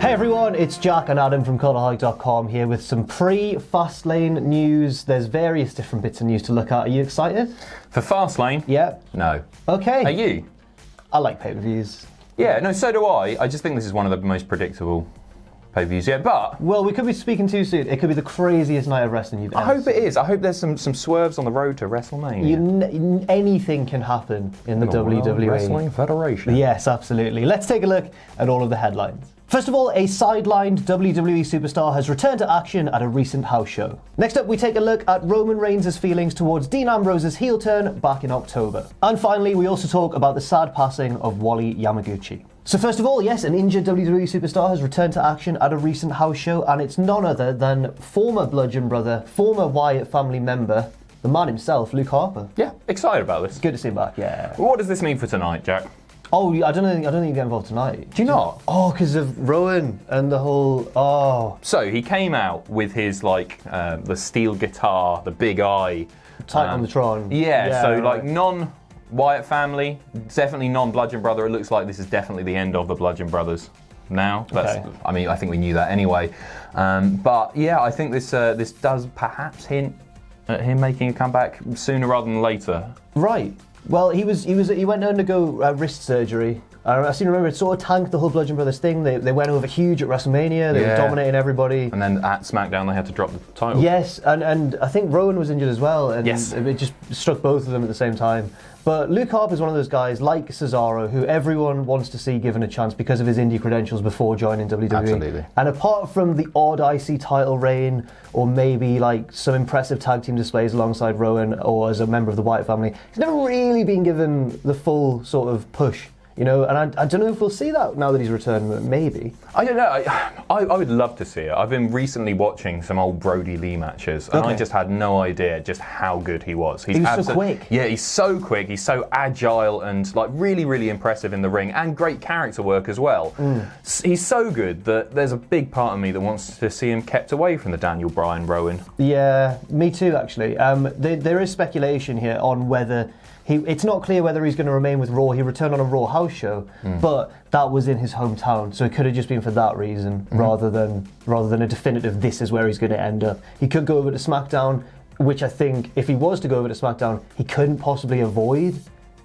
Hey everyone, it's Jack and Adam from Cultaholic.com here with some pre-Fastlane news. There's various different bits of news to look at. Are you excited? For Fastlane? Yeah. No. Okay. Are you? I like pay-per-views. Yeah, no, so do I. I just think this is one of the most predictable pay-per-views yet, but... Well, we could be speaking too soon. It could be the craziest night of wrestling you've ever I hope seen. it is. I hope there's some swerves on the road to WrestleMania. Anything can happen in the WWE. World Wrestling Federation. Yes, absolutely. Let's take a look at all of the headlines. First of all, a sidelined WWE Superstar has returned to action at a recent house show. Next up, we take a look at Roman Reigns' feelings towards Dean Ambrose's heel turn back in October. And finally, we also talk about the sad passing of Wally Yamaguchi. So first of all, yes, an injured WWE Superstar has returned to action at a recent house show, and it's none other than former Bludgeon brother, former Wyatt family member, the man himself, Luke Harper. Yeah, excited about this. Good to see him back, yeah. What does this mean for tonight, Jack? Oh, I don't think you get involved tonight. Do you not? Oh, because of Rowan and the whole, So he came out with his, the steel guitar, the big eye. Tight on the Tron. Yeah, so right. non-Wyatt family, definitely non-Bludgeon brother. It looks like this is definitely the end of the Bludgeon brothers now. Okay. I mean, I think we knew that anyway. But yeah, I think this does perhaps hint at him making a comeback sooner rather than later. Right. Well, he went to undergo wrist surgery. I seem to remember it sort of tanked the whole Bludgeon Brothers thing. They went over huge at WrestleMania. They were dominating everybody. And then at SmackDown, they had to drop the title. Yes, and I think Rowan was injured as well. And yes. It just struck both of them at the same time. But Luke Harper is one of those guys, like Cesaro, who everyone wants to see given a chance because of his indie credentials before joining WWE. Absolutely. And apart from the odd IC title reign, or maybe like some impressive tag team displays alongside Rowan, or as a member of the Wyatt family, he's never really been given the full sort of push. You know, and I don't know if we'll see that now that he's returned, but maybe. I don't know. I would love to see it. I've been recently watching some old Brody Lee matches, and I just had no idea just how good he was. He was so quick. Yeah, he's so quick. He's so agile and really, really impressive in the ring, and great character work as well. He's so good that there's a big part of me that wants to see him kept away from the Daniel Bryan Rowan. Yeah, me too, actually. There is speculation here on whether... It's not clear whether he's going to remain with Raw. He returned on a Raw house show, but that was in his hometown, so it could have just been for that reason, rather than a definitive this is where he's going to end up. He could go over to SmackDown, which I think, if he was to go over to SmackDown, he couldn't possibly avoid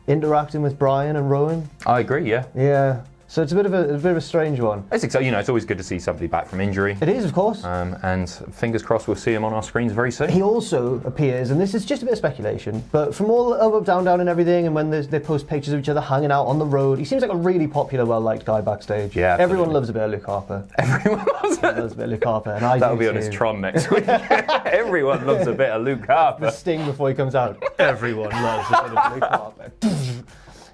interacting with Bryan and Rowan. I agree, yeah. Yeah. So it's a bit of a strange one. It's exciting, it's always good to see somebody back from injury. It is, of course. And fingers crossed we'll see him on our screens very soon. He also appears, and this is just a bit of speculation, but from all the up, down, and everything, and when they post pictures of each other hanging out on the road, he seems like a really popular, well-liked guy backstage. Yeah, absolutely. Everyone loves a bit of Luke Harper. Everyone loves it. Loves a bit of Luke Harper, and I That'll do be on his Tron next week. Everyone loves a bit of Luke Harper. The sting before he comes out. Everyone loves a bit of Luke Harper.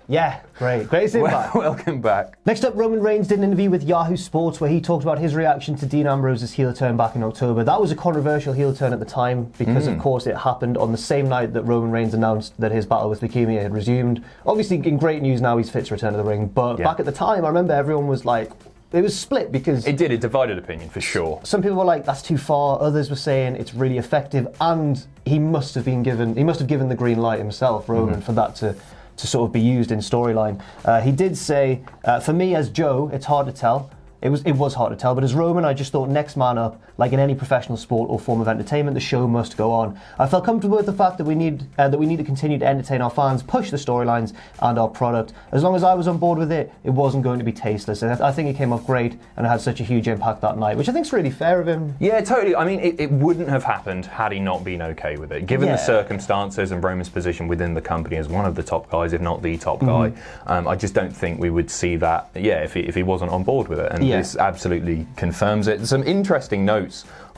Yeah, great to see him back. Welcome back. Next up, Roman Reigns did an interview with Yahoo Sports where he talked about his reaction to Dean Ambrose's heel turn back in October. That was a controversial heel turn at the time because, of course, it happened on the same night that Roman Reigns announced that his battle with leukemia had resumed. Obviously, in great news now, he's fit to return to the ring. But back at the time, I remember everyone was like, it was split because... It divided opinion, for sure. Some people were like, that's too far. Others were saying it's really effective. And he must have given the green light himself, Roman, for that to sort of be used in storyline. He did say, for me as Joe, it's hard to tell. It was hard to tell, but as Roman, I just thought next man up, like in any professional sport or form of entertainment, the show must go on. I felt comfortable with the fact that we need to continue to entertain our fans, push the storylines and our product. As long as I was on board with it, it wasn't going to be tasteless. And I think it came off great and it had such a huge impact that night, which I think is really fair of him. Yeah, totally. I mean, it wouldn't have happened had he not been okay with it. Given the circumstances and Roman's position within the company as one of the top guys, if not the top guy, I just don't think we would see that, if he wasn't on board with it. And this absolutely confirms it. Some interesting notes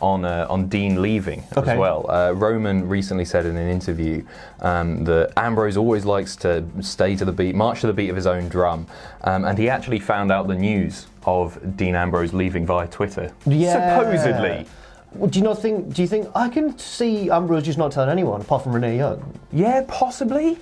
on Dean leaving as well. Roman recently said in an interview that Ambrose always likes to march to the beat of his own drum, and he actually found out the news of Dean Ambrose leaving via Twitter. Supposedly. Do you think I can see Ambrose just not telling anyone apart from Renee Young? Yeah, possibly.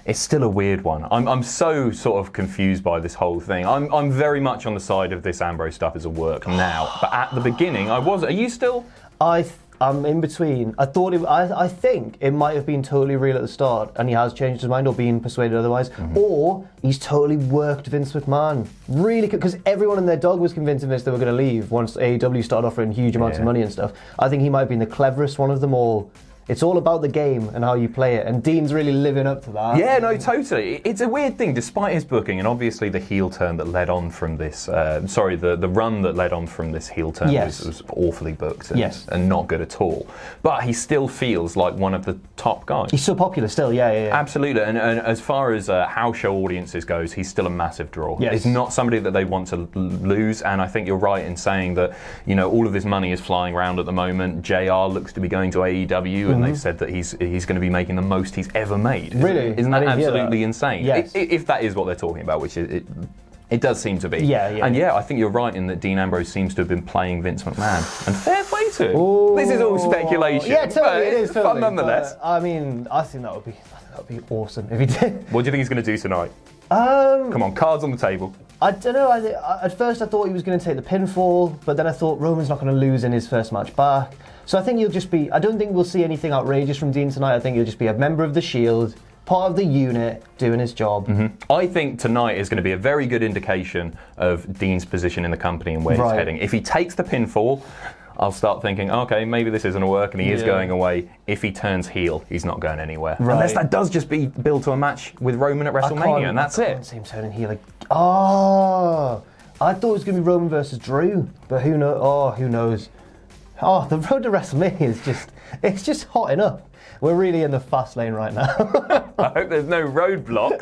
It's still a weird one. I'm so sort of confused by this whole thing. I'm very much on the side of this Ambrose stuff as a work now, but at the beginning I wasn't. Are you still? I'm in between. I think it might have been totally real at the start, and he has changed his mind or been persuaded otherwise, or he's totally worked Vince McMahon. Really, because everyone and their dog was convincing Vince they were going to leave once AEW started offering huge amounts of money and stuff. I think he might have been the cleverest one of them all. It's all about the game and how you play it, and Dean's really living up to that. Yeah, no, totally. It's a weird thing, despite his booking, and obviously the heel turn that led on from this, the run that led on from this heel turn was awfully booked and not good at all. But he still feels like one of the top guys. He's so popular still, yeah. Absolutely, and as far as house show audiences goes, he's still a massive draw. Yes. He's not somebody that they want to lose, and I think you're right in saying that, all of this money is flying around at the moment. JR looks to be going to AEW, and they've said that he's going to be making the most he's ever made. Really? Isn't that absolutely insane? Yes. If that is what they're talking about, which it does seem to be. Yeah. And I think you're right in that Dean Ambrose seems to have been playing Vince McMahon. And fair play to him. Ooh. This is all speculation. Yeah, totally. It is fun nonetheless. But, I mean, I think that would be awesome if he did. What do you think he's going to do tonight? Come on, cards on the table. I don't know. At first I thought he was going to take the pinfall, but then I thought Roman's not going to lose in his first match back. So I think he'll just be... I don't think we'll see anything outrageous from Dean tonight. I think he'll just be a member of the Shield, part of the unit, doing his job. I think tonight is going to be a very good indication of Dean's position in the company and where he's heading. If he takes the pinfall, I'll start thinking, okay, maybe this isn't going to work, and he is going away. If he turns heel, he's not going anywhere. Right. Unless that does just be built to a match with Roman at WrestleMania, and that's it. I can't see him turning heel. I thought it was going to be Roman versus Drew, but who knows? Who knows? The road to WrestleMania is it's just hotting up. We're really in the fast lane right now. I hope there's no roadblocks.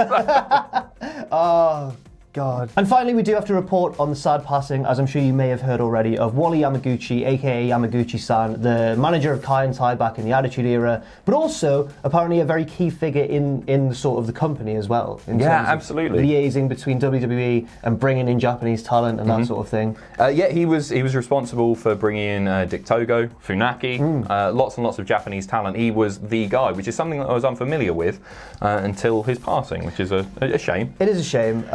God. And finally, we do have to report on the sad passing, as I'm sure you may have heard already, of Wally Yamaguchi, aka Yamaguchi-san, the manager of Kai and Tai back in the Attitude Era, but also apparently a very key figure in the sort of the company as well. In terms absolutely. Of liaising between WWE and bringing in Japanese talent and that sort of thing. He was responsible for bringing in Dick Togo, Funaki, lots and lots of Japanese talent. He was the guy, which is something that I was unfamiliar with until his passing, which is a shame. It is a shame.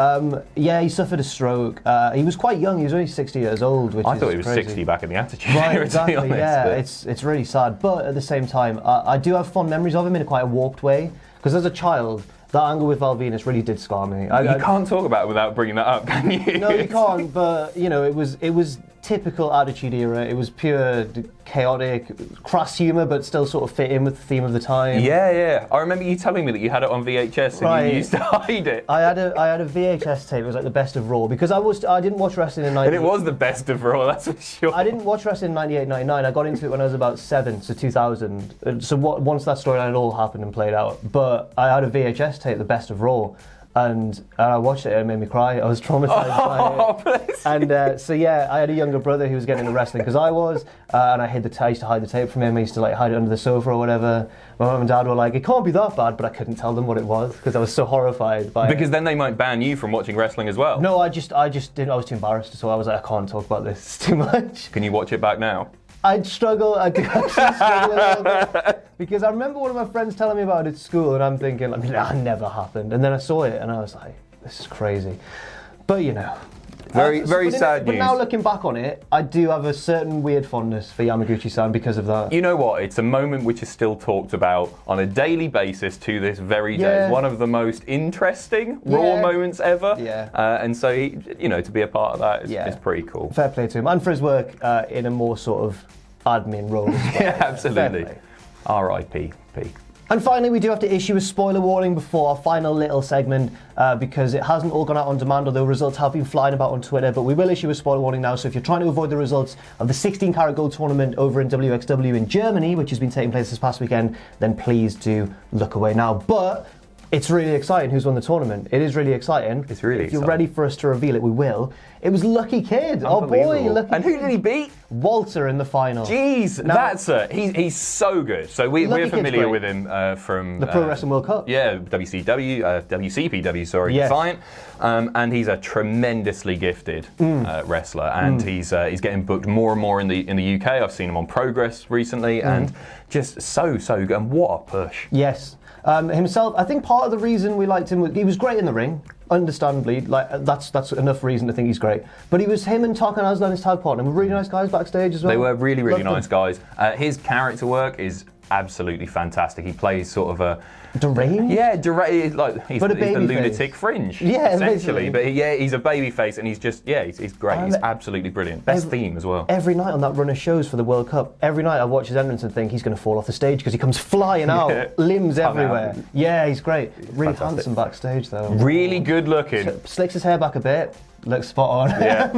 He suffered a stroke. He was quite young. He was only 60 years old, which I thought he was was crazy. 60 back in the Attitude Right, Era, exactly. to be honest. It's really sad. But at the same time, I do have fond memories of him in quite a warped way. Because as a child, that angle with Val Venus really did scar me. You can't talk about it without bringing that up, can you? No, you can't. But it was typical Attitude Era. It was pure chaotic, crass humour, but still sort of fit in with the theme of the time. Yeah. I remember you telling me that you had it on VHS and you used to hide it. I had a VHS tape. It was like the best of Raw because I didn't watch wrestling in 98. And it was the best of Raw, that's for sure. I didn't watch wrestling in 98, 99. I got into it when I was about 7, so 2000. So once that storyline had all happened and played out. But I had a VHS tape, the best of Raw. And I watched it and it made me cry. I was traumatized by it. And I had a younger brother who was getting into wrestling because I was, and I used to hide the tape from him. I used to hide it under the sofa or whatever. My mum and dad were like, it can't be that bad, but I couldn't tell them what it was because I was so horrified by it. Because then they might ban you from watching wrestling as well. No, I just didn't. I was too embarrassed, so I was like, I can't talk about this. It's too much. Can you watch it back now? I'd struggle. I do actually struggle a little bit because I remember one of my friends telling me about it at school, and I'm thinking, that never happened. And then I saw it, and I was like, this is crazy. But very sad news. But now looking back on it, I do have a certain weird fondness for Yamaguchi-san because of that. You know what? It's a moment which is still talked about on a daily basis to this very day. It's one of the most interesting Raw moments ever. Yeah. And so, to be a part of that is pretty cool. Fair play to him. And for his work in a more sort of admin role as well. Yeah, absolutely. R.I.P. And finally, we do have to issue a spoiler warning before our final little segment because it hasn't all gone out on demand, although results have been flying about on Twitter. But we will issue a spoiler warning now. So if you're trying to avoid the results of the 16-karat gold tournament over in WXW in Germany, which has been taking place this past weekend, then please do look away now. But it's really exciting who's won the tournament. It is really exciting. It's really If you're ready for us to reveal it, we will. It was Lucky Kid. Oh boy, Lucky Kid. And who did he beat? Walter in the final. Jeez, he's so good. So we're familiar with him from the Pro Wrestling World Cup. Yeah, WCPW, sorry, yes. Defiant. And he's a tremendously gifted wrestler, and he's getting booked more and more in the UK. I've seen him on Progress recently, and just so good. And what a push! Yes. Himself, I think part of the reason we liked him was he was great in the ring. understandably, like that's enough reason to think he's great. But he was him and Tarkan Aslan, his tag partner, were really nice guys backstage as well. They were really, really Loved nice guys. His character work is absolutely fantastic. He plays sort of a deranged? Yeah, like he's But a the baby lunatic face. fringe, Yeah, essentially. basically. But he's a baby face, and he's great. He's absolutely brilliant. Best theme as well. Every night on that run of shows for the World Cup, every night I watch his entrance and think he's going to fall off the stage because he comes flying out, limbs everywhere. Yeah, he's great. Really Fantastic. handsome backstage though. Really good looking. Slicks his hair back a bit. Looks spot on. Yeah.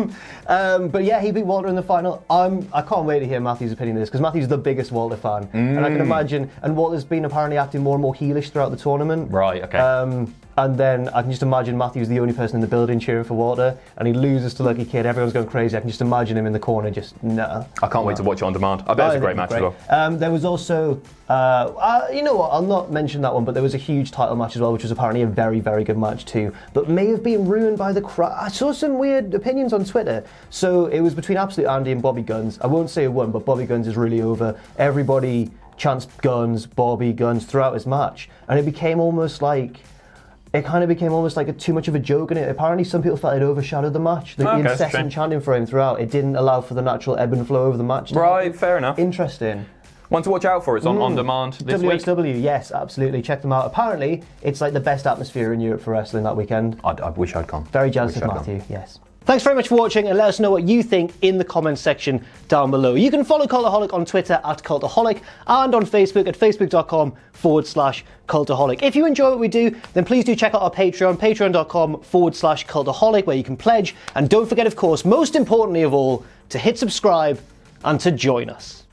But yeah, he beat Walter in the final. I can't wait to hear Matthew's opinion of this because Matthew's the biggest Walter fan, and I can imagine. And Walter's been apparently acting more and more heelish throughout the tournament. Right. Okay. And then I can just imagine Matthew's the only person in the building cheering for Walter, and he loses to Lucky Kid. Everyone's going crazy. I can just imagine him in the corner, just nah. I can't wait to watch it on demand. I bet it's a great match as well. There was also, you know what? I'll not mention that one, but there was a huge title match as well, which was apparently a very, very good match too, but may have been ruined by the crowd. I saw some weird opinions on Twitter. So it was between Absolute Andy and Bobby Guns. I won't say who won, but Bobby Guns is really over. Everybody chants Guns, Bobby Guns throughout his match, and it became almost like. It kind of became almost like too much of a joke in it. Apparently some people felt it overshadowed the match. The incessant chanting for him throughout, it didn't allow for the natural ebb and flow of the match. Right, fair enough. Interesting. One to watch out for. It's on demand this week. WXW, yes, absolutely. Check them out. Apparently, it's like the best atmosphere in Europe for wrestling that weekend. I wish I'd gone. Very jealous of Matthew, yes. Thanks very much for watching, and let us know what you think in the comments section down below. You can follow Cultaholic on Twitter @Cultaholic and on Facebook at facebook.com/Cultaholic. If you enjoy what we do, then please do check out our Patreon, patreon.com/Cultaholic, where you can pledge. And don't forget, of course, most importantly of all, to hit subscribe and to join us.